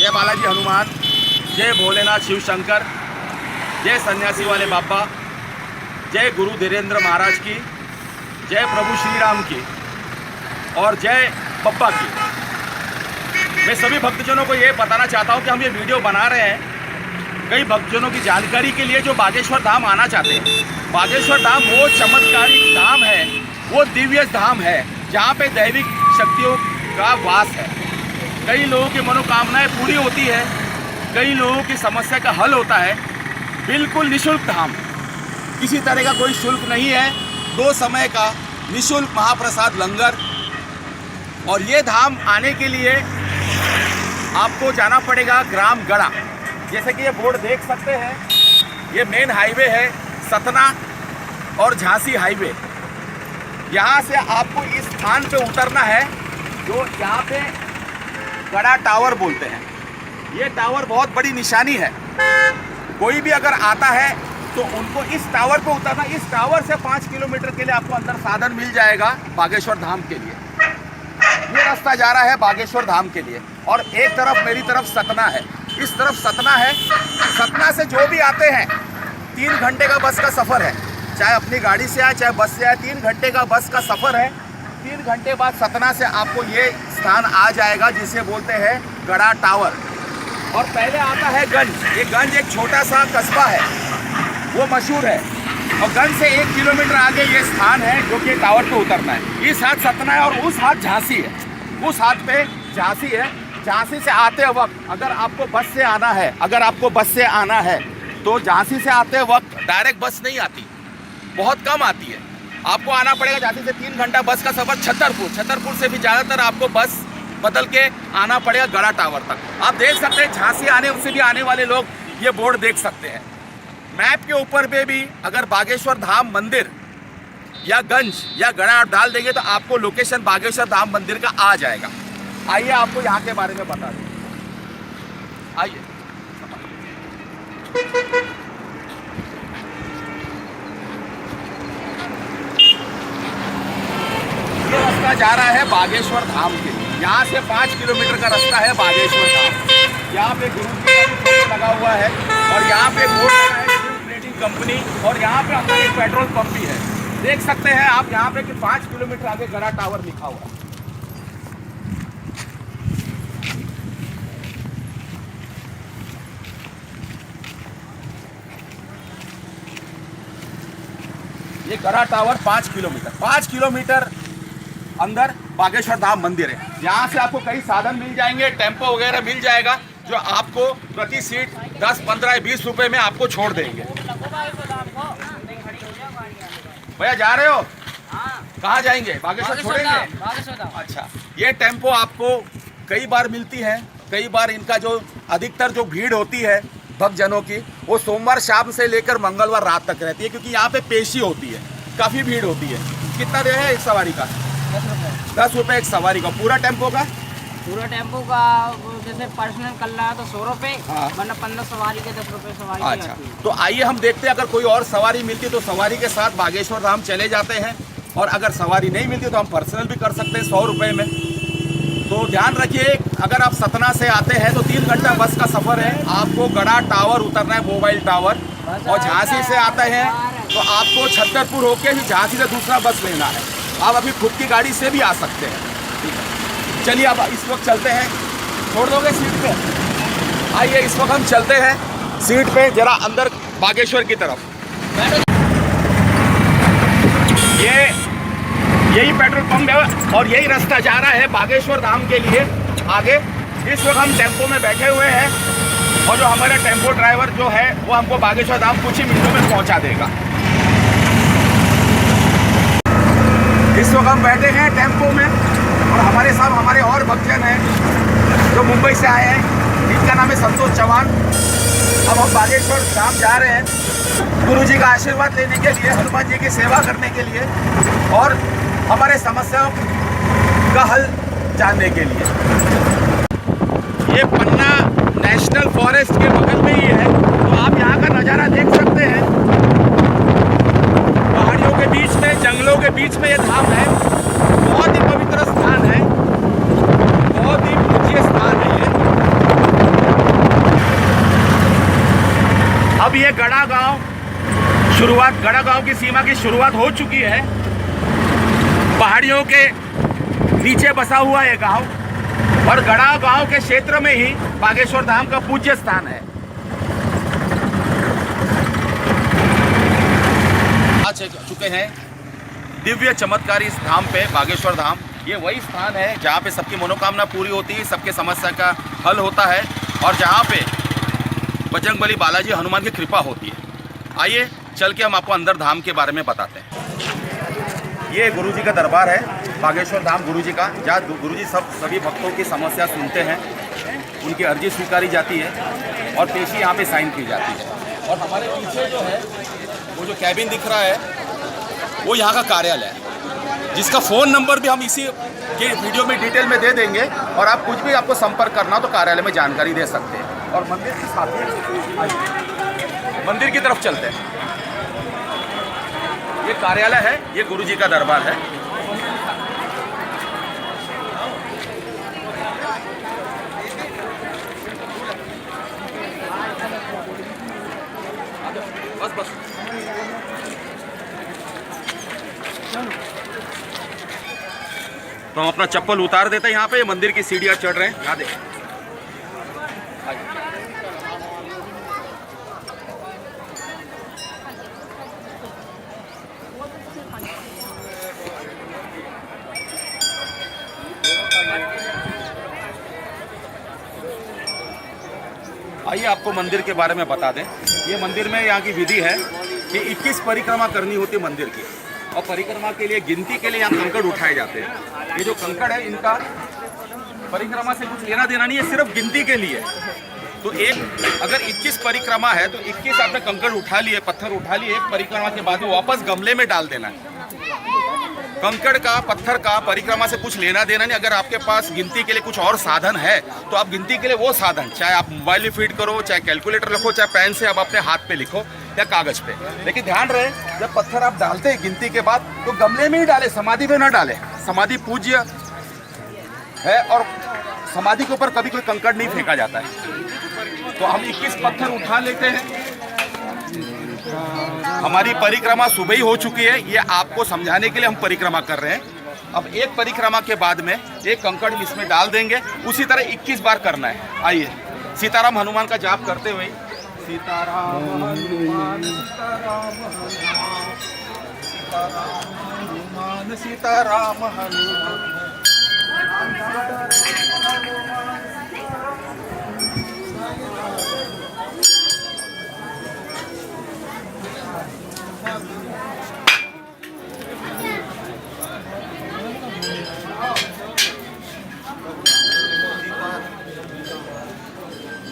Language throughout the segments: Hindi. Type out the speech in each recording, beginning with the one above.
जय बालाजी हनुमान, जय भोलेनाथ शिव शंकर, जय सन्यासी वाले बाबा, जय गुरु धीरेन्द्र महाराज की, जय प्रभु श्री राम की और जय पप्पा की। मैं सभी भक्तजनों को ये बताना चाहता हूँ कि हम ये वीडियो बना रहे हैं कई भक्तजनों की जानकारी के लिए जो बागेश्वर धाम आना चाहते हैं। बागेश्वर धाम वो चमत्कारिक धाम है, वो दिव्य धाम है जहाँ पे दैविक शक्तियों का वास है। कई लोगों की मनोकामनाएं पूरी होती है, कई लोगों की समस्या का हल होता है। बिल्कुल निःशुल्क धाम, किसी तरह का कोई शुल्क नहीं है। 2 समय का निःशुल्क महाप्रसाद लंगर। और ये धाम आने के लिए आपको जाना पड़ेगा ग्राम गड़ा। जैसे कि ये बोर्ड देख सकते हैं, ये मेन हाईवे है सतना और झांसी हाईवे। यहाँ से आपको इस स्थान पे उतरना है जो यहाँ पे गड़ा टावर बोलते हैं। ये टावर बहुत बड़ी निशानी है। कोई भी अगर आता है तो उनको इस टावर पे उतरना। इस टावर से 5 किलोमीटर के लिए आपको अंदर साधन मिल जाएगा बागेश्वर धाम के लिए। ये रास्ता जा रहा है बागेश्वर धाम के लिए और एक तरफ मेरी तरफ सतना है, इस तरफ सतना है। सतना से जो भी आते हैं 3 घंटे का बस का सफ़र है, चाहे अपनी गाड़ी से आए चाहे बस से आए, 3 घंटे का बस का सफ़र है। 3 घंटे बाद सतना से आपको ये स्थान आ जाएगा जिसे बोलते हैं गड़ा टावर। और पहले आता है गंज। ये गंज एक छोटा सा कस्बा है, वो मशहूर है। और गंज से 1 किलोमीटर आगे ये स्थान है जो कि टावर पे उतरना है। इस हाथ सतना है और उस हाथ झांसी है, उस हाथ पे झांसी है। झांसी से आते वक्त अगर आपको बस से आना है, तो झांसी से आते वक्त डायरेक्ट बस नहीं आती, बहुत कम आती है। आपको आना पड़ेगा झांसी से 3 घंटा बस का सफ़र छतरपुर से भी ज़्यादातर आपको बस बदल के आना पड़ेगा गड़ा टावर तक। आप देख सकते हैं झांसी आने से भी आने वाले लोग ये बोर्ड देख सकते हैं। मैप के ऊपर पे भी अगर बागेश्वर धाम मंदिर या गंज या गड़ा आप डाल देंगे तो आपको लोकेशन बागेश्वर धाम मंदिर का आ जाएगा। आइए आपको यहाँ के बारे में बता दें। आइए, ये रास्ता जा रहा है बागेश्वर धाम के लिए। यहाँ से 5 किलोमीटर का रास्ता है बागेश्वर धाम। यहाँ पे गुरु जी का भी फोटो लगा हुआ है और यहाँ पे बोर्ड लगा है ट्रेडिंग कंपनी। और यहाँ पे अंदर एक पेट्रोल पंप भी है, देख सकते हैं आप यहाँ पे कि 5 किलोमीटर आगे गड़ा टावर लिखा हुआ है। ये गड़ा टावर 5 किलोमीटर अंदर बागेश्वर धाम मंदिर है। यहाँ से आपको कई साधन मिल जाएंगे, टेम्पो वगैरह मिल जाएगा जो आपको प्रति सीट 10, 15, 20 रुपए में आपको छोड़ देंगे। भैया जा रहे हो? कहाँ जाएंगे? बागेश्वर छोड़ेंगे? अच्छा, ये टेम्पो आपको कई बार मिलती है। कई बार इनका जो अधिकतर जो भीड़ होती है भक्तजनों की, वो सोमवार शाम से लेकर मंगलवार रात तक रहती है, क्योंकि यहाँ पे पेशी होती है, काफ़ी भीड़ होती है। कितना दे है एक सवारी का? 10 रुपये एक सवारी का। पूरा टेम्पो का जैसे पर्सनल कर रहा है तो 100 रुपये, वरना 15 सवारी के 10 रुपये सवारी। अच्छा, तो आइए हम देखते हैं अगर कोई और सवारी मिलती तो सवारी के साथ बागेश्वर धाम चले जाते हैं, और अगर सवारी नहीं मिलती तो हम पर्सनल भी कर सकते हैं 100 रुपये में। तो ध्यान रखिए, अगर आप सतना से आते हैं तो 3 घंटा बस का सफ़र है। आपको गड़ा टावर उतरना है, मोबाइल टावर। और झांसी से आते हैं तो आपको छतरपुर होके ही झांसी से दूसरा बस लेना है। आप अभी खुद की गाड़ी से भी आ सकते हैं। ठीक है, चलिए अब इस वक्त चलते हैं। छोड़ दोगे सीट पे? आइए इस वक्त हम चलते हैं सीट पे जरा अंदर बागेश्वर की तरफ। यही पेट्रोल पंप है और यही रास्ता जा रहा है बागेश्वर धाम के लिए आगे। इस वक्त हम टेम्पो में बैठे हुए हैं और जो हमारा टेम्पो ड्राइवर जो है वो हमको बागेश्वर धाम कुछ ही मिनटों में पहुंचा देगा। इस वक्त हम बैठे हैं टेम्पो में और हमारे साथ हमारे और भक्तजन हैं जो मुंबई से आए हैं, इनका नाम है संतोष चौहान। अब हम बागेश्वर धाम जा रहे हैं गुरु जी का आशीर्वाद लेने के लिए, हनुमान जी की सेवा करने के लिए और हमारे समस्याओं का हल जानने के लिए। ये पन्ना नेशनल फॉरेस्ट के बगल में ही है, तो आप यहाँ का नज़ारा देख सकते हैं। पहाड़ियों के बीच में, जंगलों के बीच में ये धाम है। बहुत ही पवित्र स्थान है, बहुत ही पूज्य स्थान है ये। ये गड़ा गांव की सीमा की शुरुआत हो चुकी है। पहाड़ियों के नीचे बसा हुआ ये गांव और गड़ा गांव के क्षेत्र में ही बागेश्वर धाम का पूज्य स्थान है। आ चुके हैं दिव्य चमत्कारी इस धाम पे, बागेश्वर धाम। ये वही स्थान है जहाँ पे सबकी मनोकामना पूरी होती है, सबके समस्या का हल होता है और जहाँ पे बजरंगबली बालाजी हनुमान की कृपा होती है। आइए चल के हम आपको अंदर धाम के बारे में बताते हैं। ये गुरुजी का दरबार है, बागेश्वर धाम गुरुजी का, जहाँ गुरुजी सभी भक्तों की समस्या सुनते हैं, उनकी अर्जी स्वीकारी जाती है और पेशी यहाँ पे साइन की जाती है। और हमारे पीछे जो है वो जो कैबिन दिख रहा है वो यहाँ का कार्यालय है, जिसका फ़ोन नंबर भी हम इसी के वीडियो में डिटेल में दे देंगे और आप कुछ भी आपको संपर्क करना तो कार्यालय में जानकारी दे सकते हैं। और मंदिर के साथ ही मंदिर की तरफ चलते हैं। ये कार्यालय है, ये गुरुजी का दरबार है। बस तो हम अपना चप्पल उतार देते हैं यहाँ पे। मंदिर की सीढ़ियाँ चढ़ रहे हैं, यहाँ देखिए। आइए आपको मंदिर के बारे में बता दें। ये मंदिर में यहाँ की विधि है कि 21 परिक्रमा करनी होती है मंदिर की, और परिक्रमा के लिए गिनती के लिए यहाँ कंकड़ उठाए जाते हैं। ये जो कंकड़ है इनका परिक्रमा से कुछ लेना देना नहीं है, सिर्फ गिनती के लिए। तो एक अगर 21 परिक्रमा है तो 21 आपने कंकड़ उठा लिए, पत्थर उठा लिए, एक परिक्रमा के बाद वापस गमले में डाल देना है। कंकड़ का, पत्थर का परिक्रमा से कुछ लेना देना नहीं। अगर आपके पास गिनती के लिए कुछ और साधन है तो आप गिनती के लिए वो साधन, चाहे आप मोबाइल में फीड करो, चाहे कैलकुलेटर लिखो, चाहे पेन से आप अपने हाथ पे लिखो या कागज पे। लेकिन ध्यान रहे, जब पत्थर आप डालते हैं गिनती के बाद तो गमले में ही डाले, समाधि में ना डाले। समाधि पूज्य है और समाधि के ऊपर कभी कोई कंकड़ नहीं फेंका जाता है। तो हम 21 पत्थर उठा लेते हैं। हमारी परिक्रमा सुबह ही हो चुकी है, ये आपको समझाने के लिए हम परिक्रमा कर रहे हैं। अब एक परिक्रमा के बाद में एक कंकड़ इसमें डाल देंगे, उसी तरह 21 बार करना है। आइए सीताराम हनुमान का जाप करते हुए, सीताराम हनुमान सीताराम हनुमान सीताराम हनुमान सीताराम हनुमान।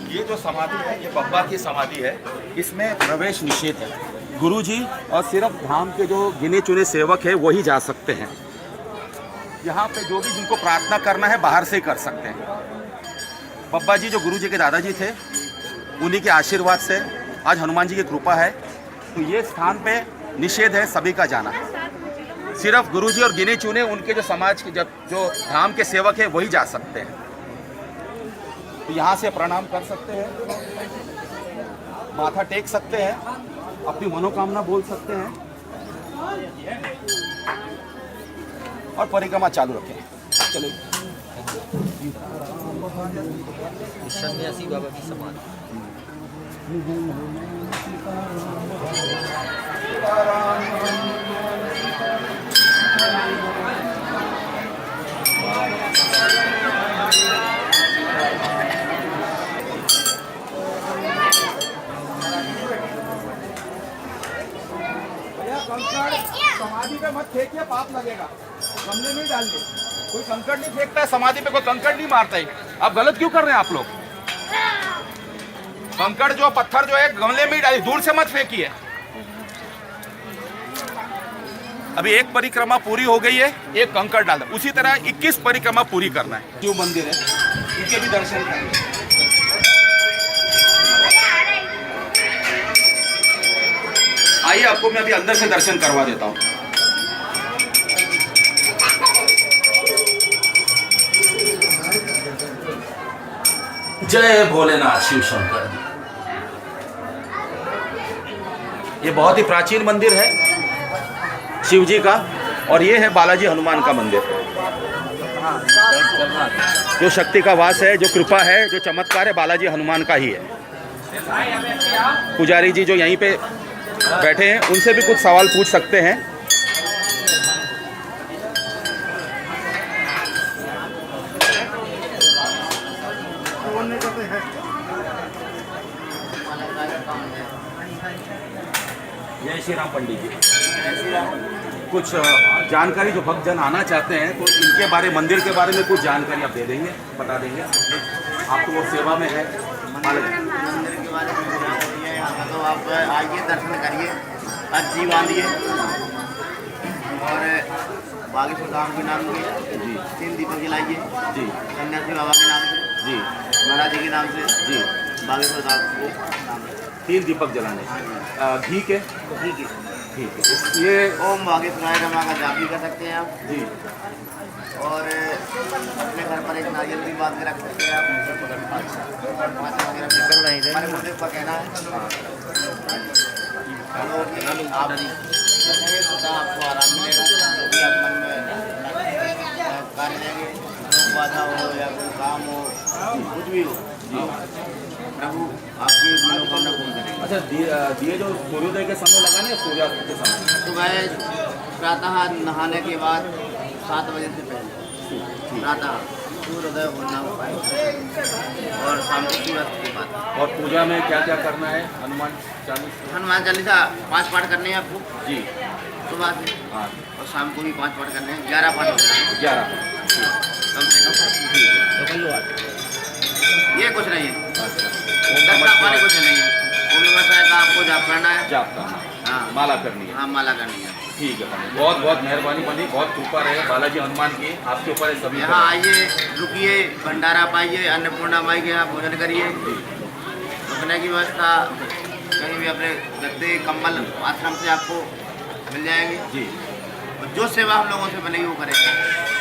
ये जो समाधि है ये बब्बा की समाधि है, इसमें प्रवेश निषेध है। गुरुजी और सिर्फ धाम के जो गिने चुने सेवक हैं वही जा सकते हैं। यहाँ पे जो भी जिनको प्रार्थना करना है बाहर से ही कर सकते हैं। बब्बा जी जो गुरुजी के दादाजी थे, उन्हीं के आशीर्वाद से आज हनुमान जी की कृपा है। तो ये स्थान पे निषेध है सभी का जाना। सिर्फ गुरुजी और गिने चुने उनके जो समाज के जो धाम के सेवक हैं वही जा सकते हैं। तो यहाँ से प्रणाम कर सकते हैं, माथा टेक सकते हैं, अपनी मनोकामना बोल सकते हैं और परिक्रमा चालू रखें। चलिए। सन्यासी बाबा की समाधि। समाधि पे मत फेंकिए, पाप लगेगा। गमले में डाल दे। कोई कंकड़ नहीं फेंकता है समाधि पे, कोई कंकड़ नहीं मारता है। आप गलत क्यों कर रहे हैं आप लोग? कंकड़ जो पत्थर जो है गमले में ही डालिए, दूर से मत फेंकिए। अभी एक परिक्रमा पूरी हो गई है, एक कंकड़ डाल दे। उसी तरह 21 परिक्रमा पूरी करना है। जो मंदिर है इनके भी दर्शन करें। आइए आपको मैं अभी अंदर से दर्शन करवा देता हूँ। जय भोलेनाथ शिव शंकर। ये बहुत ही प्राचीन मंदिर है शिव जी का, और ये है बालाजी हनुमान का मंदिर। जो शक्ति का वास है, जो कृपा है, जो चमत्कार है, बालाजी हनुमान का ही है। पुजारी जी जो यहीं पे बैठे हैं उनसे भी कुछ सवाल पूछ सकते हैं। जय श्री राम पंडित जी, कुछ जानकारी जो भक्तजन आना चाहते हैं तो इनके बारे, मंदिर के बारे में कुछ जानकारी आप दे देंगे, बता देंगे? आप तो वो सेवा में है। मंदिर के बारे में जानकारी है यहाँ का, तो आप आइए, दर्शन करिए, अर्जी बांधिए और बागेश्वर धाम के नाम के जी 3 दीपक जलाइए जी सन्यासी बाबा के नाम से, जी महाराज जी के नाम से, जी बागेश्वर धाम के नाम से 3 दीपक जलाने, घी के। ठीक है। ठीक है, ये ओम बागेश्वराय नमः का जाप भी कर सकते हैं आप, जी और अपने घर पर एक नारियल भी बांध के रख सकते हैं आप। 5 वगैरह निकल रहे हैं, हमारे मुझे का कहना है तो आप रखेंगे तो आपको आराम मिलेगा, जो भी आप मन में कार्य लेंगे, जो बाधा हो या कोई काम हो, कुछ भी हो, प्रभु आपकी मनोकामना पूर्ण करेंगे। अच्छा, दिए जो सूर्योदय के समय लगाने या सूर्यास्त के समय? सुबह प्रातः नहाने के बाद 7 बजे से पहले प्रातः सूर्योदय होना पाए, और शाम को सूर्यास्त के बाद। और पूजा में क्या क्या करना है? हनुमान चालीसा 5 पाठ करने हैं आपको जी, सुबह से, हाँ, और शाम को भी 5 पाठ करने हैं। 11 पाठ होते हैं 11 कम से कम। ये कुछ नहीं है, अच्छा, दक्षिणा पानी कुछ नहीं है। ओम नमः शिवाय का आपको जाप करना है, जाप करना, हाँ, माला करनी है। हाँ, माला करनी है। ठीक है पंडित, बहुत बहुत मेहरबानी पंडित, बहुत कृपा रहे बालाजी हनुमान की आपके ऊपर है सभी। यहाँ आइए, रुकिए, भंडारा पाइए, अन्नपूर्णा माई के यहाँ भोजन करिए, रुकने की व्यवस्था कहीं भी अपने गद्दे कंबल आश्रम से आपको मिल जाएंगे जी, और जो सेवा हम लोगों से बनेगी वो करेंगे।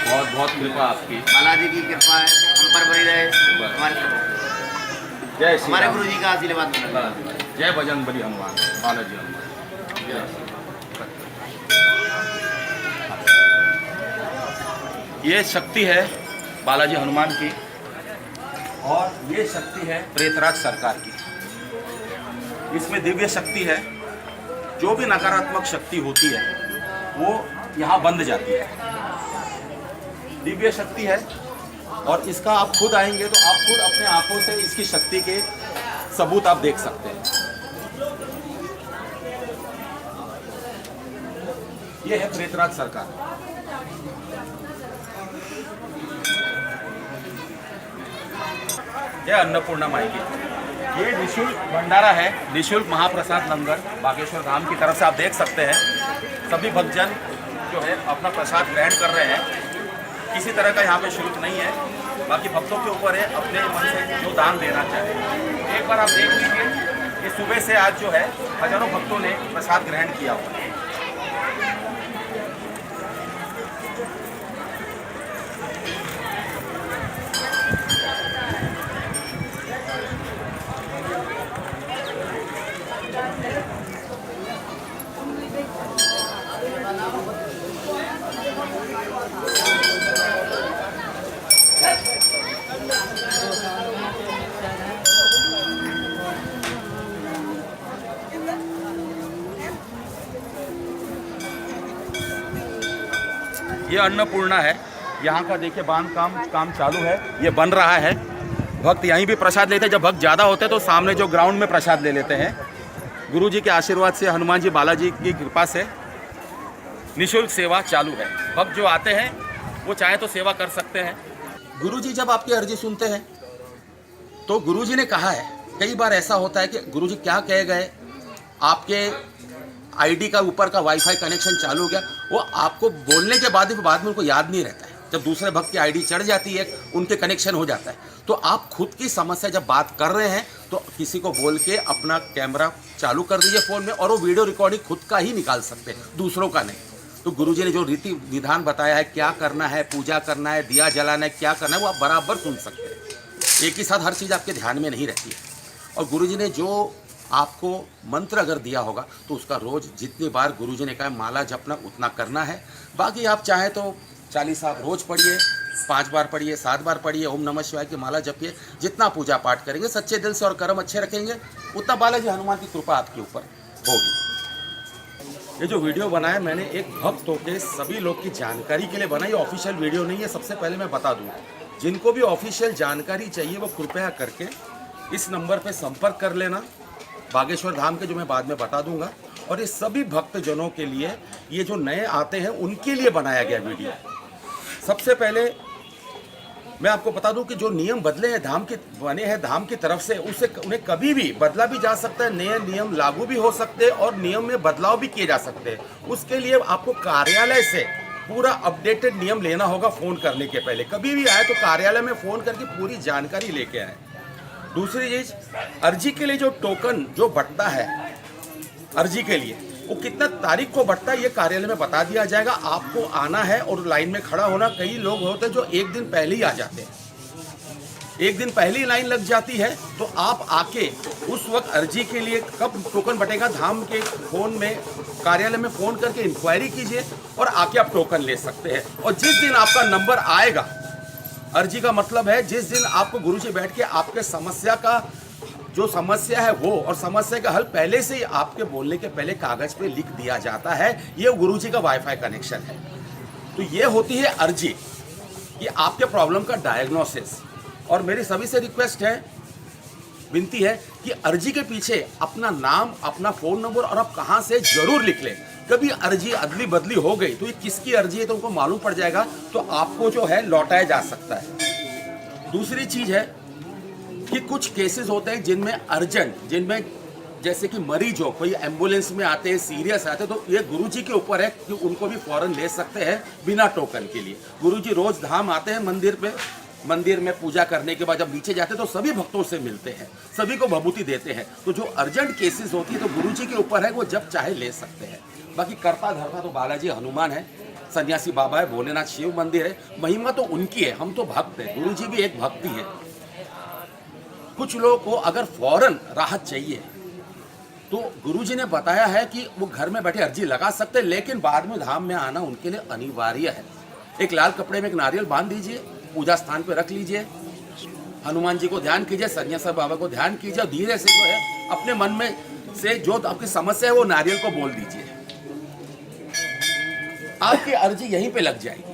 बहुत बहुत कृपा आपकी, बालाजी की कृपा है, हम पर बनी रहे हमारे सब, जय श्री हमारे राम। गुरु जी का आशीर्वाद बना रहे। बालाजी महाराज, जय बजरंग बली हनुमान, बालाजी हनुमान। जय। ये शक्ति है बालाजी हनुमान की, और ये शक्ति है प्रेतराज सरकार की। इसमें दिव्य शक्ति है, जो भी नकारात्मक शक्ति होती है वो यहाँ बंद जाती है। दिव्य शक्ति है, और इसका आप खुद आएंगे तो आप खुद अपने आंखों से इसकी शक्ति के सबूत आप देख सकते हैं। ये है प्रेतराज सरकार। जय अन्नपूर्णा माई की। ये निःशुल्क भंडारा है, निःशुल्क महाप्रसाद लंगर बागेश्वर धाम की तरफ से आप देख सकते हैं। सभी भक्तजन जो है अपना प्रसाद ग्रहण कर रहे हैं, किसी तरह का यहाँ पे शुल्क नहीं है। बाकी भक्तों के ऊपर है अपने मन से जो दान देना चाहे। एक बार आप देख लीजिए कि सुबह से आज जो है हजारों भक्तों ने प्रसाद ग्रहण किया हुआ है। ये अन्नपूर्णा है, यहाँ का देखिए बांध काम चालू है, ये बन रहा है। भक्त यहीं भी प्रसाद लेते हैं, जब भक्त ज़्यादा होते हैं तो सामने जो ग्राउंड में प्रसाद ले लेते हैं। गुरु जी के आशीर्वाद से, हनुमान जी बालाजी की कृपा से निःशुल्क सेवा चालू है। भक्त जो आते हैं वो चाहे तो सेवा कर सकते हैं। गुरु जी जब आपकी अर्जी सुनते हैं तो गुरु जी ने कहा है, कई बार ऐसा होता है कि गुरु जी क्या कह गए, आपके आईडी का ऊपर का वाईफाई कनेक्शन चालू हो गया, वो आपको बोलने के बाद में उनको याद नहीं रहता है। जब दूसरे भक्त की आईडी चढ़ जाती है, उनके कनेक्शन हो जाता है, तो आप खुद की समस्या जब बात कर रहे हैं तो किसी को बोल के अपना कैमरा चालू कर दीजिए फ़ोन में, और वो वीडियो रिकॉर्डिंग खुद का ही निकाल सकते हैं, दूसरों का नहीं। तो गुरुजी ने जो रीति विधान बताया है, क्या करना है, पूजा करना है, दिया जलाना है, क्या करना है, वो आप बराबर सुन सकते हैं। एक ही साथ हर चीज़ आपके ध्यान में नहीं रहती है। और गुरुजी ने जो आपको मंत्र अगर दिया होगा तो उसका रोज़ जितनी बार गुरुजी ने कहा माला जपना उतना करना है। बाकी आप चाहे तो 40 आप रोज़ पढ़िए, 5 बार पढ़िए, 7 बार पढ़िए, ओम नमः शिवाय की माला जपिए। जितना पूजा पाठ करेंगे सच्चे दिल से और कर्म अच्छे रखेंगे उतना बालाजी हनुमान की कृपा आपके ऊपर होगी। ये जो वीडियो बनाया मैंने एक भक्त होकर सभी लोग की जानकारी के लिए बनाई, ऑफिशियल वीडियो नहीं है। सबसे पहले मैं बता दूँ, जिनको भी ऑफिशियल जानकारी चाहिए वो कृपया करके इस नंबर पे संपर्क कर लेना, बागेश्वर धाम के, जो मैं बाद में बता दूंगा। और ये सभी भक्तजनों के लिए, ये जो नए आते हैं उनके लिए बनाया गया वीडियो। सबसे पहले मैं आपको बता दूं कि जो नियम बदले हैं धाम के, बने हैं धाम की तरफ से, उससे उन्हें कभी भी बदला भी जा सकता है, नए नियम लागू भी हो सकते हैं और नियम में बदलाव भी किए जा सकते हैं। उसके लिए आपको कार्यालय से पूरा अपडेटेड नियम लेना होगा फ़ोन करने के पहले। कभी भी आए तो कार्यालय में फ़ोन करके पूरी जानकारी लेके आए। दूसरी चीज़, अर्जी के लिए जो टोकन जो बंटता है अर्जी के लिए, वो कितना तारीख को बंटता है ये कार्यालय में बता दिया जाएगा। आपको आना है और लाइन में खड़ा होना। कई लोग होते हैं जो एक दिन पहले ही आ जाते हैं, एक दिन पहले ही लाइन लग जाती है। तो आप आके उस वक्त अर्जी के लिए कब टोकन बटेगा, धाम के फ़ोन में कार्यालय में फ़ोन करके इंक्वायरी कीजिए और आके आप टोकन ले सकते हैं। और जिस दिन आपका नंबर आएगा, अर्जी का मतलब है जिस दिन आपको गुरुजी बैठ के आपके समस्या का जो समस्या है वो और समस्या का हल पहले से ही आपके बोलने के पहले कागज पे लिख दिया जाता है। ये गुरुजी का वाईफाई कनेक्शन है। तो ये होती है अर्जी, कि आपके प्रॉब्लम का डायग्नोसिस। और मेरी सभी से रिक्वेस्ट है, विनती है कि अर्जी के पीछे अपना नाम, अपना फ़ोन नंबर और आप कहाँ से जरूर लिख लें। कभी अर्जी अदली बदली हो गई तो ये किसकी अर्जी है तो उनको मालूम पड़ जाएगा, तो आपको जो है लौटाया जा सकता है। दूसरी चीज़ है कि कुछ केसेस होते हैं जिनमें अर्जेंट, जिनमें जैसे कि मरीज हो, कोई एम्बुलेंस में आते हैं, सीरियस आते हैं, तो ये गुरुजी के ऊपर है कि उनको भी फौरन ले सकते हैं बिना टोकन के लिए। गुरुजी रोज धाम आते हैं मंदिर पे, मंदिर में पूजा करने के बाद जब नीचे जाते हैं तो सभी भक्तों से मिलते हैं, सभी को भभूति देते हैं। तो जो अर्जेंट केसेस होती है तो गुरुजी के ऊपर है, वो जब चाहे ले सकते हैं। बाकी करता धरता तो बालाजी हनुमान है, सन्यासी बाबा है, भोलेनाथ शिव मंदिर है, महिमा तो उनकी है, हम तो भक्त हैं। गुरुजी भी एक भक्ति है। कुछ लोगों को अगर फौरन राहत चाहिए तो गुरुजी ने बताया है कि वो घर में बैठे अर्जी लगा सकते हैं, लेकिन बाद में धाम में आना उनके लिए अनिवार्य है। एक लाल कपड़े में एक नारियल बांध दीजिए, पूजा स्थान पे रख लीजिए, हनुमान जी को ध्यान कीजिए, सन्यासी बाबा को ध्यान कीजिए और धीरे से जो है अपने मन में से जो आपकी समस्या है वो नारियल को बोल दीजिए, आपकी अर्जी यहीं पे लग जाएगी।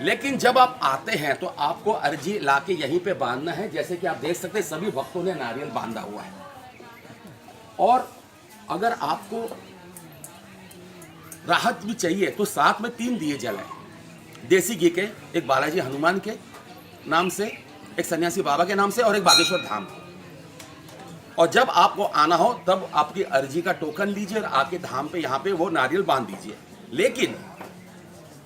लेकिन जब आप आते हैं तो आपको अर्जी लाके यहीं पे बांधना है। जैसे कि आप देख सकते हैं सभी भक्तों ने नारियल बांधा हुआ है। और अगर आपको राहत भी चाहिए तो साथ में 3 दिए जलाएं, देसी घी के, एक बालाजी हनुमान के नाम से, एक सन्यासी बाबा के नाम से और एक बागेश्वर धाम। और जब आपको आना हो तब आपकी अर्जी का टोकन लीजिए और आके धाम पे यहाँ पे वो नारियल बांध दीजिए। लेकिन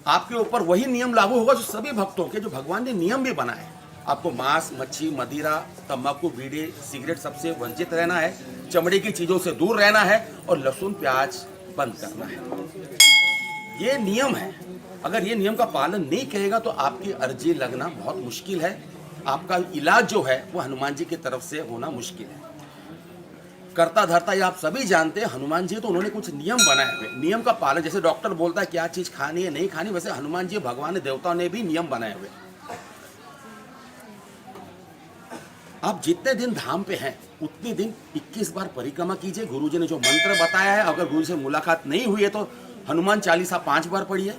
आपके ऊपर वही नियम लागू होगा जो सभी भक्तों के, जो भगवान ने नियम भी बनाए। आपको मांस, मच्छी, मदिरा, तंबाकू, बीड़ी, सिगरेट सबसे वंचित रहना है, चमड़े की चीज़ों से दूर रहना है और लहसुन प्याज बंद करना है। ये नियम है। अगर ये नियम का पालन नहीं करेगा तो आपकी अर्जी लगना बहुत मुश्किल है। आपका इलाज जो है वो हनुमान जी की तरफ से होना मुश्किल है। करता धरता ये आप सभी जानते हैं, हनुमान जी तो उन्होंने कुछ नियम बनाए हुए, नियम का पालन, जैसे डॉक्टर बोलता है क्या चीज़ खानी है नहीं खानी, वैसे हनुमान जी भगवान देवताओं ने भी नियम बनाए हुए। आप जितने दिन धाम पे हैं उतने दिन 21 बार परिक्रमा कीजिए। गुरुजी ने जो मंत्र बताया है, अगर गुरु से मुलाकात नहीं हुई है तो हनुमान चालीसा 5 बार पढ़िए,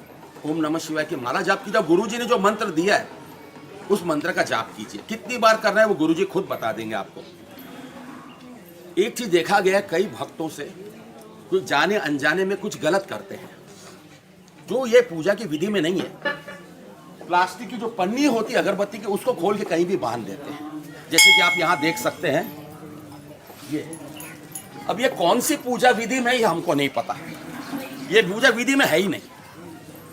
ओम नमः शिवाय की माला जाप कीजिए। गुरुजी ने जो मंत्र दिया है उस मंत्र का जाप कीजिए। कितनी बार करना है वो गुरुजी खुद बता देंगे आपको। एक चीज देखा गया है, कई भक्तों से कुछ जाने अनजाने में कुछ गलत करते हैं जो ये पूजा की विधि में नहीं है। प्लास्टिक की जो पन्नी होती है अगरबत्ती की, उसको खोल के कहीं भी बांध देते हैं, जैसे कि आप यहाँ देख सकते हैं। ये अब ये कौन सी पूजा विधि में, ये हमको नहीं पता, ये पूजा विधि में है ही नहीं।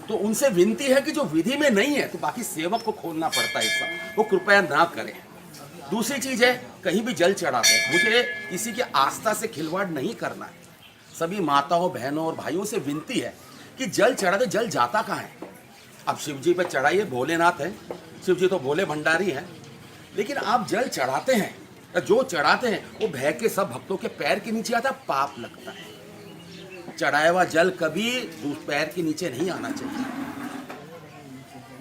तो उनसे विनती है कि जो विधि में नहीं है तो बाकी सेवक को खोलना पड़ता है, इसका वो कृपया ना करें। दूसरी चीज है, कहीं भी जल चढ़ाते हैं, मुझे किसी की आस्था से खिलवाड़ नहीं करना है। सभी माताओं, बहनों और भाइयों से विनती है कि जल चढ़ाते, जल जाता कहाँ है? अब शिव जी पे चढ़ाइए, भोलेनाथ है, शिव जी तो भोले भंडारी हैं, लेकिन आप जल चढ़ाते हैं जो चढ़ाते हैं वो बह के सब भक्तों के पैर के नीचे आता है, पाप लगता है। चढ़ाया हुआ जल कभी पैर के नीचे नहीं आना चाहिए।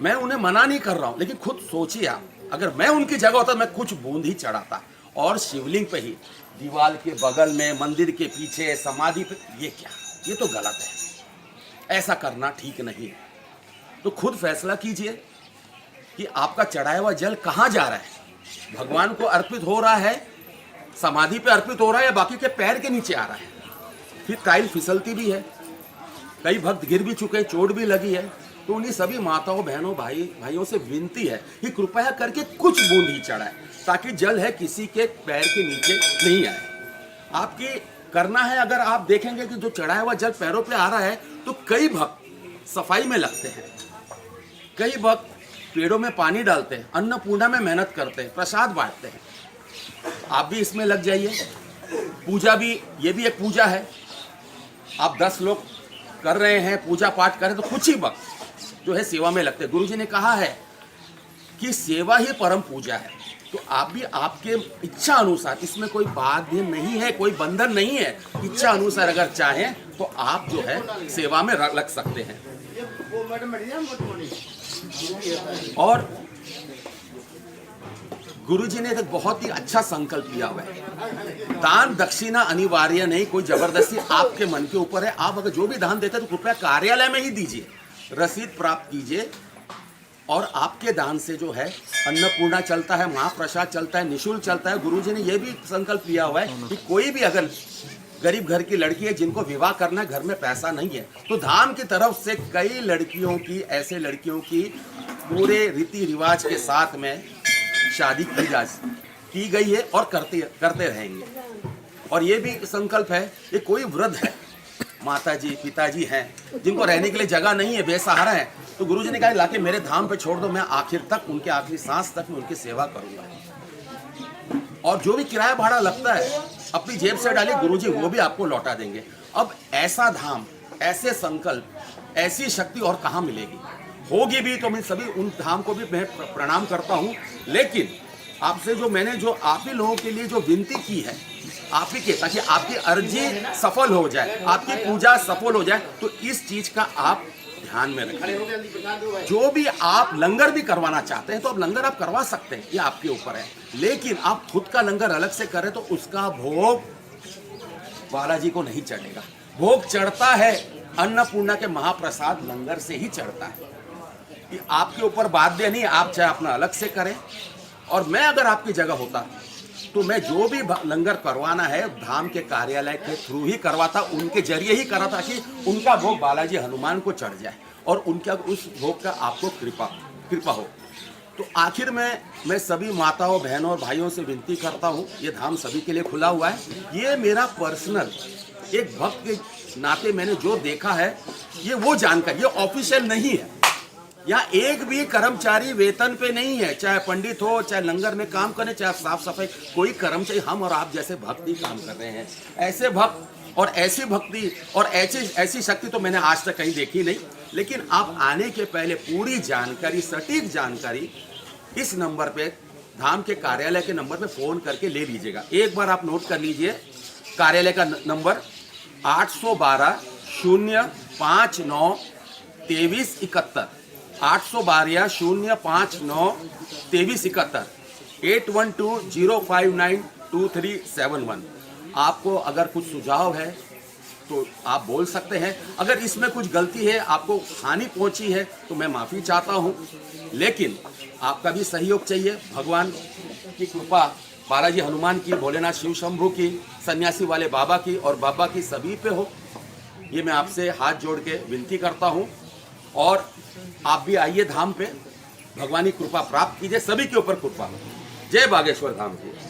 मैं उन्हें मना नहीं कर रहा हूं, लेकिन खुद सोचिए आप, अगर मैं उनकी जगह होता मैं कुछ बूंद ही चढ़ाता, और शिवलिंग पे ही, दीवार के बगल में, मंदिर के पीछे, समाधि पे, ये क्या, ये तो गलत है, ऐसा करना ठीक नहीं है। तो खुद फैसला कीजिए कि आपका चढ़ाया हुआ जल कहाँ जा रहा है, भगवान को अर्पित हो रहा है, समाधि पे अर्पित हो रहा है, या बाकी के पैर के नीचे आ रहा है। फिर टाइल फिसलती भी है, कई भक्त गिर भी चुके हैं, चोट भी लगी है। तो उन्हीं सभी माताओं, बहनों, भाइयों से विनती है कि कृपया करके कुछ बूंद ही चढ़ाए, ताकि जल है किसी के पैर के नीचे नहीं आए। आपकी करना है, अगर आप देखेंगे कि जो चढ़ाया हुआ जल पैरों पे आ रहा है, तो कई भक्त सफाई में लगते हैं, कई भक्त पेड़ों में पानी डालते हैं, अन्नपूर्णा में मेहनत करते हैं, प्रसाद बांटते हैं। आप भी इसमें लग जाइए। पूजा भी, ये भी एक पूजा है। आप 10 लोग कर रहे हैं, पूजा पाठ कर रहे हैं, तो कुछ ही भक्त जो है सेवा में लगते हैं। गुरुजी ने कहा है कि सेवा ही परम पूजा है। तो आप भी आपके इच्छा अनुसार, इसमें कोई बाध्य नहीं है, कोई बंधन नहीं है, इच्छा अनुसार अगर चाहें तो आप जो है सेवा में लग सकते हैं। और गुरुजी ने एक बहुत ही अच्छा संकल्प लिया हुआ है। दान दक्षिणा अनिवार्य नहीं, कोई जबरदस्ती आपके मन के ऊपर है। आप अगर जो भी दान देते हैं तो कृपया कार्यालय में ही दीजिए, रसीद प्राप्त कीजिए, और आपके दान से जो है अन्नपूर्णा चलता है, महाप्रसाद चलता है, निःशुल्क चलता है। गुरुजी ने यह भी संकल्प लिया हुआ है कि कोई भी अगर गरीब घर की लड़की है जिनको विवाह करना है, घर में पैसा नहीं है, तो धाम की तरफ से कई लड़कियों की, ऐसे लड़कियों की पूरे रीति रिवाज के साथ में शादी की गई है और करते रहेंगे। और ये भी संकल्प है कि कोई वृद्ध है, माताजी पिताजी हैं, जिनको रहने के लिए जगह नहीं है, बेसहारा है, तो गुरुजी ने कहा लाके मेरे धाम पे छोड़ दो, मैं आखिर तक, उनके आखिरी सांस तक मैं उनकी सेवा करूंगा। और जो भी किराया भाड़ा लगता है अपनी जेब से डालिए, गुरुजी वो भी आपको लौटा देंगे। अब ऐसा धाम, ऐसे संकल्प, ऐसी शक्ति और कहाँ मिलेगी? होगी भी तो मैं सभी उन धाम को भी मैं प्रणाम करता हूँ। लेकिन आपसे जो मैंने जो आप ही लोगों के लिए जो विनती की है, आप ही के, ताकि आपकी अर्जी सफल हो जाए, आपकी पूजा सफल हो जाए, तो इस चीज का आप ध्यान में रखें। जो भी आप लंगर भी करवाना चाहते हैं तो आप लंगर आप करवा सकते हैं, ये आपके ऊपर है। लेकिन आप खुद का लंगर अलग से करें तो उसका भोग बालाजी को नहीं चढ़ेगा। भोग चढ़ता है अन्नपूर्णा के महाप्रसाद लंगर से ही चढ़ता है। ये आपके ऊपर बाध्य नहीं, आप चाहे अपना अलग से करें। और मैं अगर आपकी जगह होता तो मैं जो भी लंगर करवाना है धाम के कार्यालय के थ्रू ही करवाता, उनके जरिए ही कराता कि उनका भोग बालाजी हनुमान को चढ़ जाए और उनका उस भोग का आपको कृपा हो। तो आखिर में मैं सभी माताओं, बहनों और भाइयों से विनती करता हूँ, ये धाम सभी के लिए खुला हुआ है। ये मेरा पर्सनल एक भक्त के नाते मैंने जो देखा है, ये वो जानकारी, ये ऑफिशियल नहीं है। यहाँ एक भी कर्मचारी वेतन पे नहीं है, चाहे पंडित हो, चाहे लंगर में काम करे, चाहे साफ सफाई, कोई कर्मचारी, हम और आप जैसे भक्त ही काम कर रहे हैं। ऐसे भक्त और ऐसी भक्ति और ऐसी शक्ति तो मैंने आज तक कहीं देखी नहीं। लेकिन आप आने के पहले पूरी जानकारी, सटीक जानकारी इस नंबर पे, धाम के कार्यालय के नंबर पे फोन करके ले लीजिएगा। एक बार आप नोट कर लीजिए, कार्यालय का नंबर 812 059 2371, 812 059 2371, 8120592371। आपको अगर कुछ सुझाव है तो आप बोल सकते हैं। अगर इसमें कुछ गलती है, आपको हानि पहुंची है, तो मैं माफ़ी चाहता हूं। लेकिन आपका भी सहयोग चाहिए। भगवान की कृपा बालाजी हनुमान की, भोलेनाथ शिव शंभू की, सन्यासी वाले बाबा की और बाबा की सभी पे हो, ये मैं आपसे हाथ जोड़ के विनती करता हूं। और आप भी आइए धाम पे, भगवान की कृपा प्राप्त कीजिए, सभी के ऊपर कृपा हो। जय बागेश्वर धाम की।